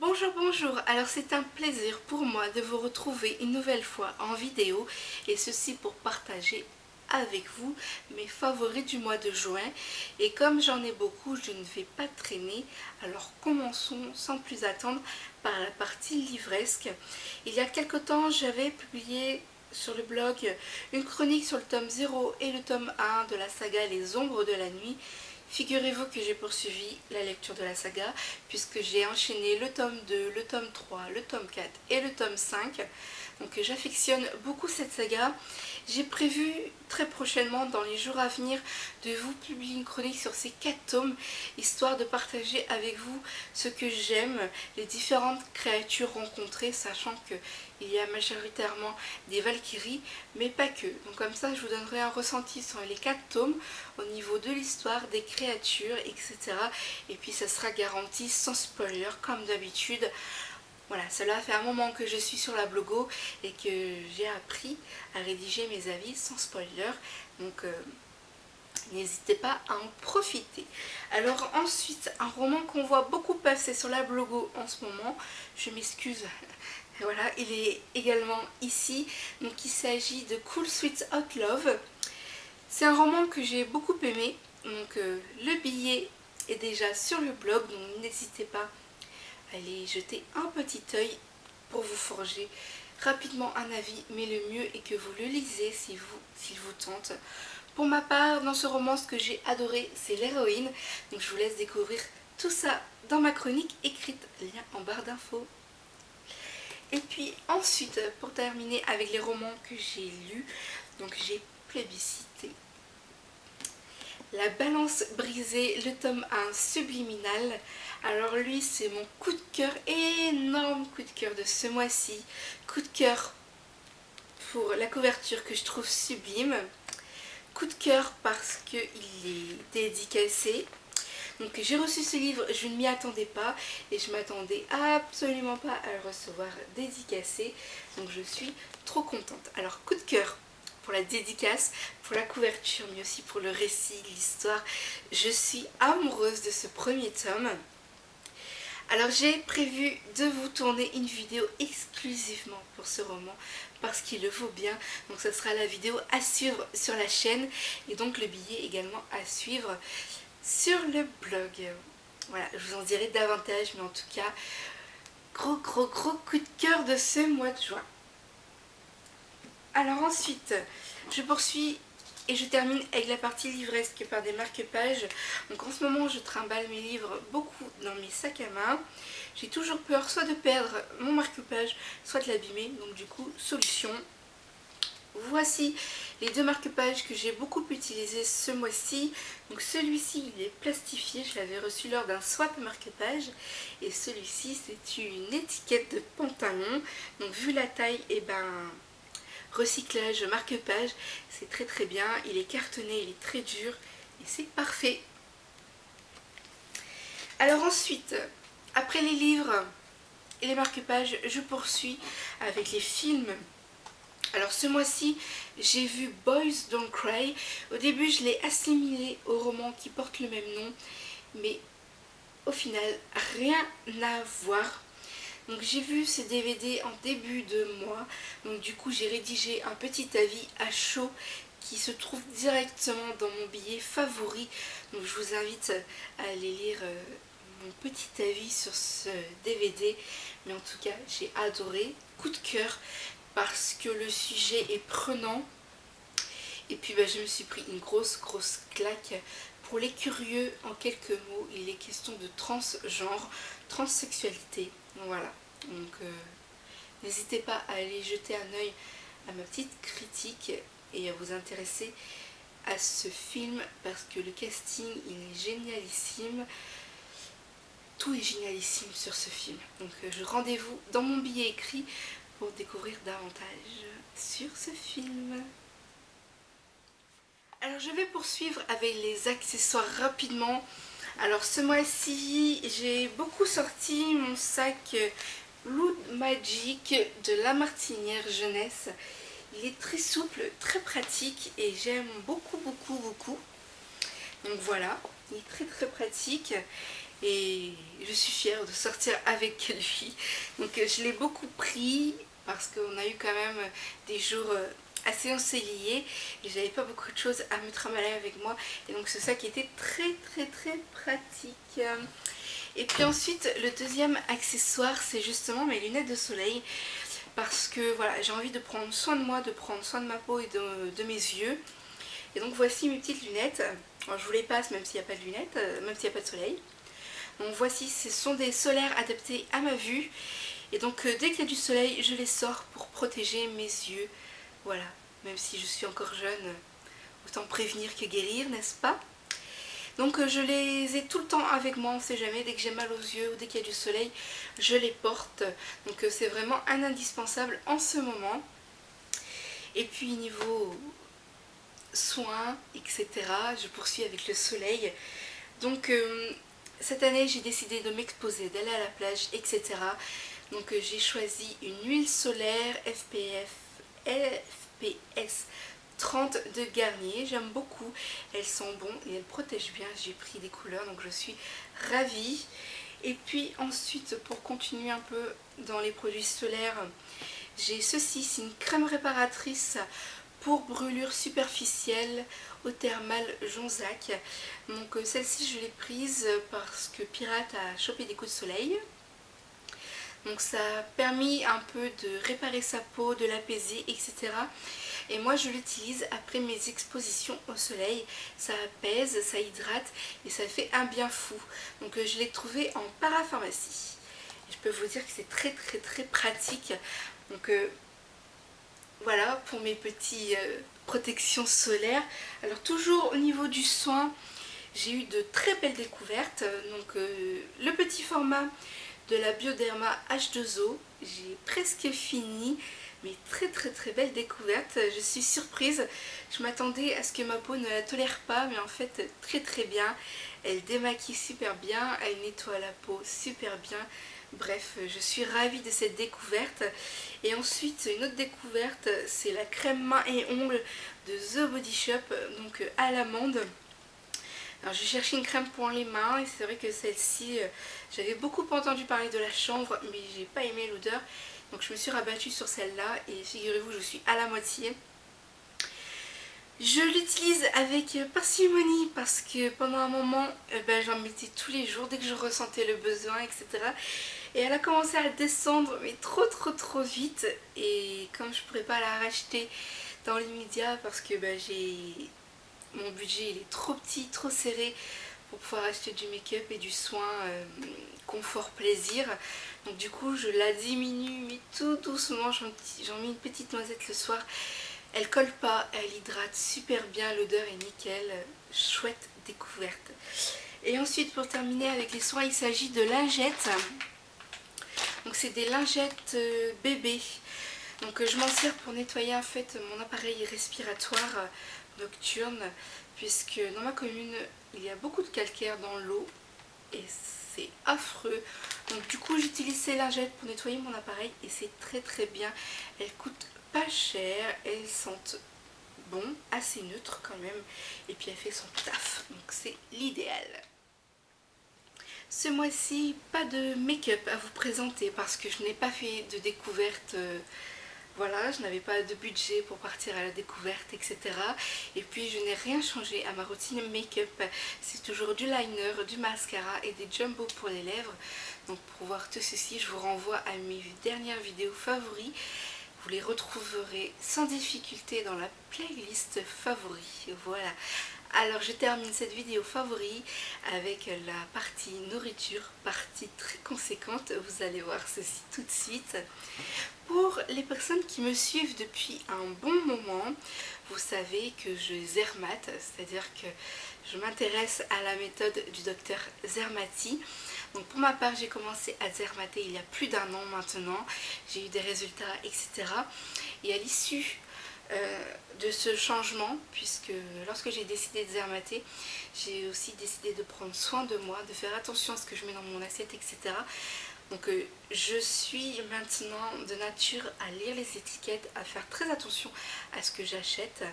Bonjour, bonjour, alors c'est un plaisir pour moi de vous retrouver une nouvelle fois en vidéo et ceci pour partager avec vous mes favoris du mois de juin et comme j'en ai beaucoup je ne vais pas traîner, alors commençons sans plus attendre par la partie livresque. Il y a quelque temps j'avais publié sur le blog une chronique sur le tome 0 et le tome 1 de la saga Les Ombres de la Nuit. Figurez-vous que j'ai poursuivi la lecture de la saga puisque j'ai enchaîné le tome 2, le tome 3, le tome 4 et le tome 5. Donc j'affectionne beaucoup cette saga. J'ai prévu très prochainement dans les jours à venir de vous publier une chronique sur ces 4 tomes, histoire de partager avec vous ce que j'aime, les différentes créatures rencontrées, sachant qu'il y a majoritairement des Valkyries, mais pas que. Donc comme ça je vous donnerai un ressenti sur les 4 tomes au niveau de l'histoire, des créatures, etc. Et puis ça sera garanti sans spoiler comme d'habitude. Voilà, cela fait un moment que je suis sur la blogo et que j'ai appris à rédiger mes avis sans spoiler. Donc n'hésitez pas à en profiter. Alors ensuite, un roman qu'on voit beaucoup passer sur la blogo en ce moment, je m'excuse, voilà, il est également ici. Donc il s'agit de Cool Sweet Hot Love. C'est un roman que j'ai beaucoup aimé. Donc le billet est déjà sur le blog, donc n'hésitez pas à aller jeter un petit œil pour vous forger rapidement un avis, mais le mieux est que vous le lisez s'il vous tente. Pour ma part, dans ce roman, ce que j'ai adoré, c'est l'héroïne. Donc je vous laisse découvrir tout ça dans ma chronique écrite, lien en barre d'infos. Et puis ensuite, pour terminer avec les romans que j'ai lus, donc j'ai plébiscité La Balance Brisée, le tome 1 Subliminal. Alors lui, c'est mon coup de cœur, énorme coup de cœur de ce mois-ci. Coup de cœur pour la couverture que je trouve sublime. Coup de cœur parce qu'il est dédicacé. Donc j'ai reçu ce livre, je ne m'y attendais pas et je m'attendais absolument pas à le recevoir dédicacé. Donc je suis trop contente. Alors coup de cœur pour la dédicace, pour la couverture, mais aussi pour le récit, l'histoire. Je suis amoureuse de ce premier tome. Alors j'ai prévu de vous tourner une vidéo exclusivement pour ce roman parce qu'il le vaut bien. Donc ce sera la vidéo à suivre sur la chaîne et donc le billet également à suivre sur le blog. Voilà, je vous en dirai davantage, mais en tout cas, gros coup de cœur de ce mois de juin. Alors ensuite, je poursuis et je termine avec la partie livresque par des marque-pages. Donc en ce moment, je trimballe mes livres beaucoup dans mes sacs à main. J'ai toujours peur soit de perdre mon marque-page, soit de l'abîmer. Donc du coup, solution. Voici les deux marque-pages que j'ai beaucoup utilisés ce mois-ci. Donc celui-ci, il est plastifié. Je l'avais reçu lors d'un swap marque-page. Et celui-ci, c'est une étiquette de pantalon. Donc vu la taille, et recyclage, marque-page, c'est très bien, il est cartonné, il est très dur et c'est parfait. Alors ensuite, après les livres et les marque-pages, je poursuis avec les films. Alors ce mois-ci, j'ai vu Boys Don't Cry. Au début, je l'ai assimilé au roman qui porte le même nom, mais au final, rien à voir. Donc j'ai vu ce DVD en début de mois, donc du coup j'ai rédigé un petit avis à chaud qui se trouve directement dans mon billet favori. Donc je vous invite à aller lire mon petit avis sur ce DVD. Mais en tout cas j'ai adoré, coup de cœur, parce que le sujet est prenant. Et puis je me suis pris une grosse claque. Pour les curieux, en quelques mots, il est question de transgenre, transsexualité. Voilà, donc n'hésitez pas à aller jeter un œil à ma petite critique et à vous intéresser à ce film parce que le casting il est génialissime. Tout est génialissime sur ce film. Donc rendez-vous dans mon billet écrit pour découvrir davantage sur ce film. Alors je vais poursuivre avec les accessoires rapidement. Alors ce mois-ci, j'ai beaucoup sorti mon sac Loot Magic de La Martinière Jeunesse. Il est très souple, très pratique et j'aime beaucoup. Donc voilà, il est très pratique. et je suis fière de sortir avec lui. Donc je l'ai beaucoup pris parce qu'on a eu quand même des jours assez ensoleillés et j'avais pas beaucoup de choses à me trimballer avec moi, et donc c'est ça qui était très pratique. Et puis ensuite le deuxième accessoire, c'est justement mes lunettes de soleil, parce que voilà, j'ai envie de prendre soin de moi, de prendre soin de ma peau et de mes yeux. Et donc voici mes petites lunettes. Alors, je vous les passe même s'il n'y a pas de lunettes, même s'il n'y a pas de soleil. Donc voici, ce sont des solaires adaptés à ma vue. Et donc dès qu'il y a du soleil, je les sors pour protéger mes yeux. Voilà, même si je suis encore jeune, autant prévenir que guérir, n'est-ce pas? Donc je les ai tout le temps avec moi, on ne sait jamais, dès que j'ai mal aux yeux ou dès qu'il y a du soleil, je les porte. Donc c'est vraiment un indispensable en ce moment. Et puis niveau soins, etc., je poursuis avec le soleil. Donc cette année j'ai décidé de m'exposer, d'aller à la plage, etc. Donc j'ai choisi une huile solaire FPS 30 de Garnier. J'aime beaucoup, elles sont bonnes et elles protègent bien. J'ai pris des couleurs, donc je suis ravie. Et puis ensuite, pour continuer un peu dans les produits solaires, j'ai ceci, c'est une crème réparatrice pour brûlures superficielles au thermal Jonzac. Donc celle-ci je l'ai prise parce que Pirate a chopé des coups de soleil. Donc ça a permis un peu de réparer sa peau, de l'apaiser, etc. Et moi je l'utilise après mes expositions au soleil. Ça apaise, ça hydrate et ça fait un bien fou. Donc je l'ai trouvé en parapharmacie. Et je peux vous dire que c'est très pratique. Donc voilà pour mes petites protections solaires. Alors toujours au niveau du soin, j'ai eu de très belles découvertes. Donc le petit format de la Bioderma H2O, j'ai presque fini, mais très belle découverte. Je suis surprise, je m'attendais à ce que ma peau ne la tolère pas, mais en fait très bien. Elle démaquille super bien, elle nettoie la peau super bien. Bref, je suis ravie de cette découverte. Et ensuite, une autre découverte, c'est la crème main et ongles de The Body Shop, donc à l'amande. Alors j'ai cherché une crème pour les mains et c'est vrai que celle-ci, j'avais beaucoup entendu parler de la chanvre, mais j'ai pas aimé l'odeur. Donc je me suis rabattue sur celle-là et figurez-vous, je suis à la moitié. Je l'utilise avec parcimonie parce que pendant un moment, j'en mettais tous les jours dès que je ressentais le besoin, etc. Et elle a commencé à descendre, mais trop vite. Et comme je pourrais pas la racheter dans l'immédiat parce que mon budget il est trop petit, trop serré pour pouvoir acheter du make-up et du soin confort plaisir. Donc du coup je la diminue mais tout doucement, j'en mets une petite noisette le soir. Elle colle pas, elle hydrate super bien, l'odeur est nickel, chouette découverte. Et ensuite pour terminer avec les soins, il s'agit de lingettes. Donc c'est des lingettes bébé. Donc je m'en sers pour nettoyer en fait mon appareil respiratoire nocturne, puisque dans ma commune il y a beaucoup de calcaire dans l'eau et c'est affreux. Donc du coup j'utilise ces lingettes pour nettoyer mon appareil et c'est très bien. Elles coûtent pas cher, elles sentent bon, assez neutre quand même, et puis elle fait son taf, donc c'est l'idéal. Ce mois-ci, pas de make-up à vous présenter parce que je n'ai pas fait de découverte. Voilà, je n'avais pas de budget pour partir à la découverte, etc. Et puis je n'ai rien changé à ma routine make-up. C'est toujours du liner, du mascara et des jumbo pour les lèvres. Donc pour voir tout ceci, je vous renvoie à mes dernières vidéos favoris. Vous les retrouverez sans difficulté dans la playlist favoris. Voilà. Alors je termine cette vidéo favori avec la partie nourriture, partie très conséquente, vous allez voir ceci tout de suite. Pour les personnes qui me suivent depuis un bon moment, vous savez que je zermate, c'est-à-dire que je m'intéresse à la méthode du docteur Zermati. Donc pour ma part, j'ai commencé à zermater il y a plus d'un an maintenant, j'ai eu des résultats, etc. Et à l'issue de ce changement, puisque lorsque j'ai décidé de zermater, j'ai aussi décidé de prendre soin de moi, de faire attention à ce que je mets dans mon assiette, etc. Donc je suis maintenant de nature à lire les étiquettes, à faire très attention à ce que j'achète.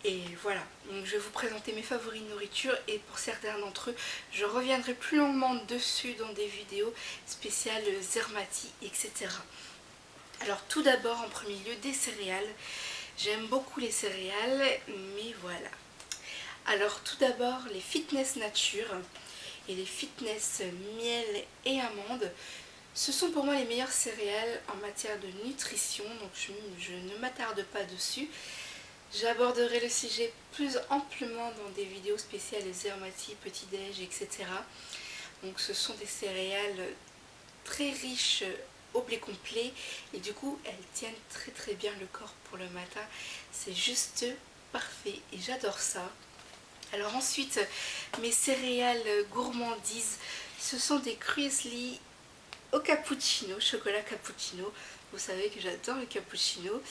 Et voilà, donc je vais vous présenter mes favoris de nourriture et pour certains d'entre eux, je reviendrai plus longuement dessus dans des vidéos spéciales Zermati, etc. Alors tout d'abord, en premier lieu, des céréales. J'aime beaucoup les céréales, mais voilà. Alors tout d'abord, les Fitness Nature et les Fitness Miel et Amandes. Ce sont pour moi les meilleures céréales en matière de nutrition, donc je ne m'attarde pas dessus. J'aborderai le sujet plus amplement dans des vidéos spéciales Zermati, petit-déj, etc. Donc ce sont des céréales très riches au blé complet et du coup elles tiennent très bien le corps pour le matin. C'est juste parfait et j'adore ça. Alors ensuite, mes céréales gourmandises, ce sont des Kruisli au cappuccino, chocolat cappuccino. Vous savez que j'adore le cappuccino.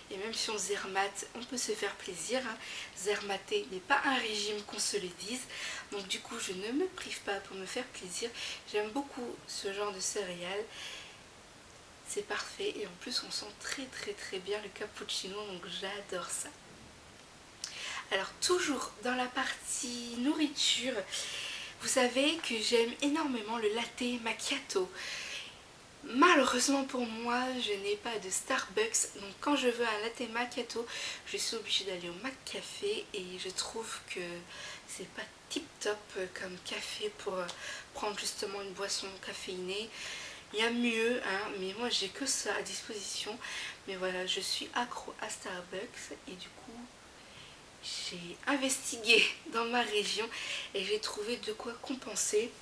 Et même si on zermate, on peut se faire plaisir. Zermater n'est pas un régime qu'on se le dise. Donc du coup, je ne me prive pas pour me faire plaisir. J'aime beaucoup ce genre de céréales. C'est parfait. Et en plus, on sent très bien le cappuccino. Donc j'adore ça. Alors toujours dans la partie nourriture, vous savez que j'aime énormément le latte macchiato. Malheureusement pour moi, je n'ai pas de Starbucks, donc quand je veux un latte macchiato, je suis obligée d'aller au McCafé et je trouve que c'est pas tip top comme café pour prendre justement une boisson caféinée. Il y a mieux, hein, mais moi j'ai que ça à disposition. Mais voilà, je suis accro à Starbucks et du coup, j'ai investigué dans ma région et j'ai trouvé de quoi compenser.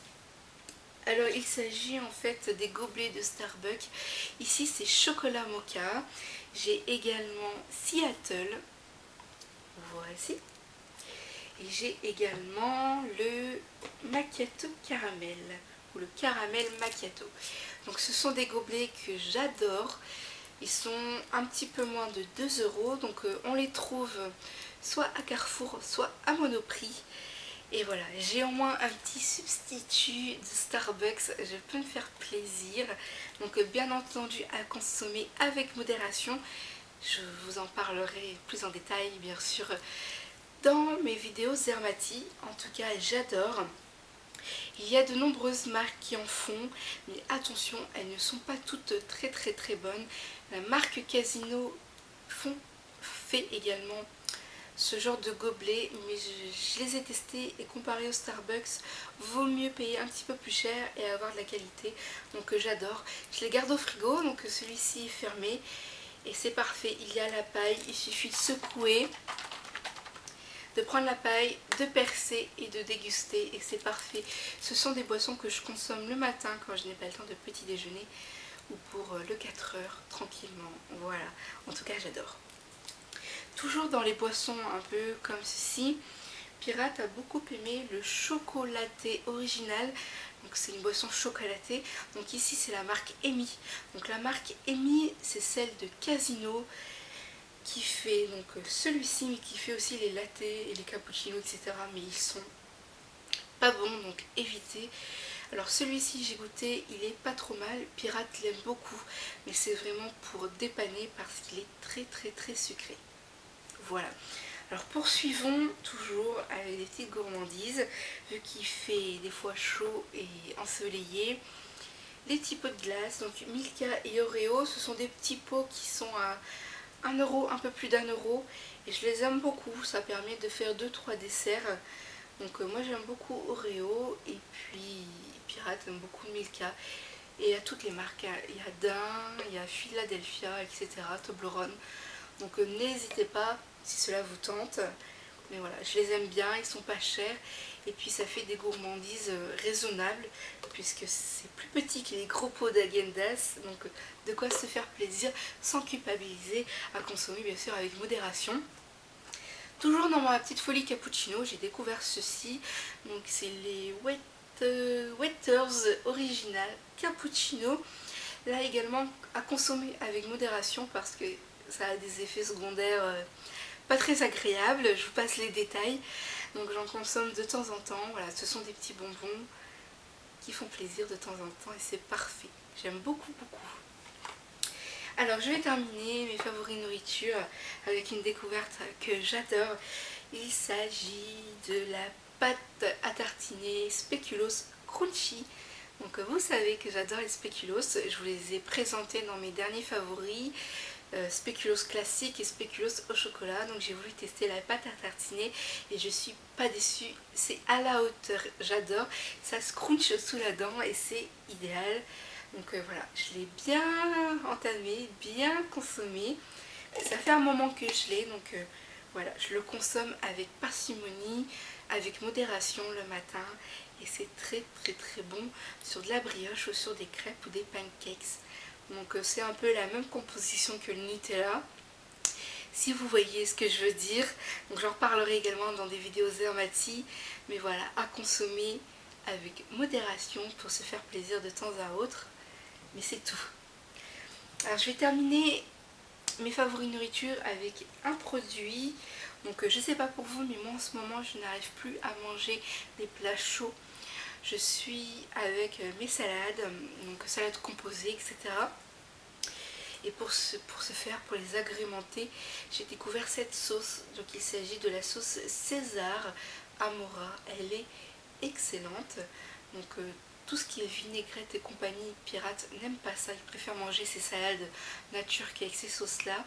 Alors il s'agit en fait des gobelets de Starbucks. Ici c'est chocolat mocha. J'ai également Seattle. Voici. Et j'ai également le macchiato caramel. Ou le caramel macchiato. Donc ce sont des gobelets que j'adore. Ils sont un petit peu moins de 2 €. Donc on les trouve soit à Carrefour, soit à Monoprix. Et voilà, j'ai au moins un petit substitut de Starbucks, je peux me faire plaisir. Donc bien entendu à consommer avec modération. Je vous en parlerai plus en détail bien sûr dans mes vidéos Zermati. En tout cas j'adore. Il y a de nombreuses marques qui en font, mais attention, elles ne sont pas toutes très bonnes. La marque Casino fait également ce genre de gobelet, mais je les ai testés et comparé au Starbucks, vaut mieux payer un petit peu plus cher et avoir de la qualité. Donc j'adore. Je les garde au frigo, donc celui-ci est fermé et c'est parfait. Il y a la paille, il suffit de secouer, de prendre la paille, de percer et de déguster et c'est parfait. Ce sont des boissons que je consomme le matin quand je n'ai pas le temps de petit déjeuner ou pour le 4 heures tranquillement. Voilà, en tout cas j'adore. Toujours dans les boissons un peu comme ceci, Pirate a beaucoup aimé le chocolaté original. Donc c'est une boisson chocolatée. Donc ici c'est la marque Emi. Donc la marque Emi c'est celle de Casino qui fait donc celui-ci, mais qui fait aussi les lattés et les cappuccinos, etc. Mais ils sont pas bons, donc évitez. Alors celui-ci j'ai goûté, il est pas trop mal. Pirate l'aime beaucoup, mais c'est vraiment pour dépanner parce qu'il est très sucré. Voilà. Alors poursuivons toujours avec des petites gourmandises, vu qu'il fait des fois chaud et ensoleillé. Les petits pots de glace, donc Milka et Oreo, ce sont des petits pots qui sont à 1 €, un peu plus d'1 € et je les aime beaucoup, ça permet de faire 2-3 desserts. Donc moi j'aime beaucoup Oreo et puis Pirate aime beaucoup Milka. Et il y a toutes les marques, il y a Dain, il y a Philadelphia, etc., Toblerone. Donc n'hésitez pas si cela vous tente. Mais voilà, je les aime bien, ils sont pas chers. Et puis ça fait des gourmandises raisonnables, puisque c'est plus petit que les gros pots d'Agendas. Donc de quoi se faire plaisir sans culpabiliser, à consommer bien sûr avec modération. Toujours dans ma petite folie cappuccino, j'ai découvert ceci. Donc c'est les Wetters Original Cappuccino. Là également à consommer avec modération parce que ça a des effets secondaires pas très agréables. Je vous passe les détails. Donc j'en consomme de temps en temps. Voilà, ce sont des petits bonbons qui font plaisir de temps en temps et c'est parfait. J'aime beaucoup. Alors je vais terminer mes favoris nourriture avec une découverte que j'adore. Il s'agit de la pâte à tartiner spéculoos crunchy. Donc vous savez que j'adore les spéculoos, je vous les ai présentés dans mes derniers favoris, spéculoos classique et spéculoos au chocolat. Donc j'ai voulu tester la pâte à tartiner et je suis pas déçue, c'est à la hauteur, j'adore, ça se crunch sous la dent et c'est idéal. Donc voilà, je l'ai bien entamé, bien consommé. Ça fait un moment que je l'ai, donc voilà, je le consomme avec parcimonie, avec modération le matin. Et c'est très très très bon sur de la brioche ou sur des crêpes ou des pancakes. Donc c'est un peu la même composition que le Nutella, si vous voyez ce que je veux dire. Donc j'en reparlerai également dans des vidéos Zermati. Mais voilà, à consommer avec modération pour se faire plaisir de temps à autre. Mais c'est tout. Alors je vais terminer mes favoris nourriture avec un produit. Donc je sais pas pour vous, mais moi en ce moment je n'arrive plus à manger des plats chauds. Je suis avec mes salades, donc salades composées, etc. Et pour ce faire, pour les agrémenter, j'ai découvert cette sauce. Donc il s'agit de la sauce César Amora. Elle est excellente. Donc tout ce qui est vinaigrette et compagnie, pirate n'aime pas ça. Ils préfèrent manger ces salades nature qu'avec ces sauces là.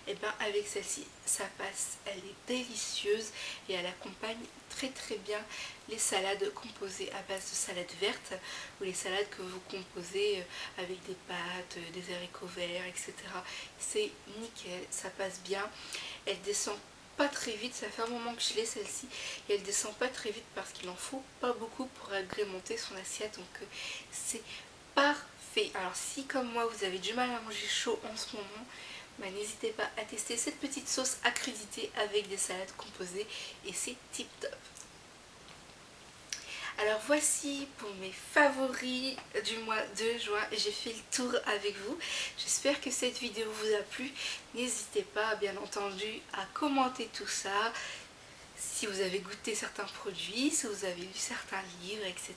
Et bien avec celle-ci, ça passe. Elle est délicieuse et elle accompagne très très bien les salades composées à base de salade verte ou les salades que vous composez avec des pâtes, des haricots verts, etc. C'est nickel, ça passe bien. Elle descend pas très vite, ça fait un moment que je l'ai celle-ci et elle descend pas très vite parce qu'il en faut pas beaucoup pour agrémenter son assiette, donc c'est parfait. Alors si comme moi vous avez du mal à manger chaud en ce moment, bah, n'hésitez pas à tester cette petite sauce à crudité avec des salades composées et c'est tip top. Alors voici pour mes favoris du mois de juin, j'ai fait le tour avec vous. J'espère que cette vidéo vous a plu. N'hésitez pas bien entendu à commenter tout ça. Si vous avez goûté certains produits, si vous avez lu certains livres, etc.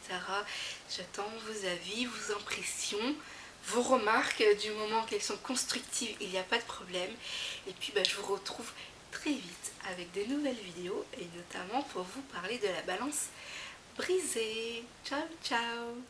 J'attends vos avis, vos impressions, vos remarques. Du moment qu'elles sont constructives, il n'y a pas de problème. Et puis je vous retrouve très vite avec de nouvelles vidéos et notamment pour vous parler de la balance brisée. Ciao ciao.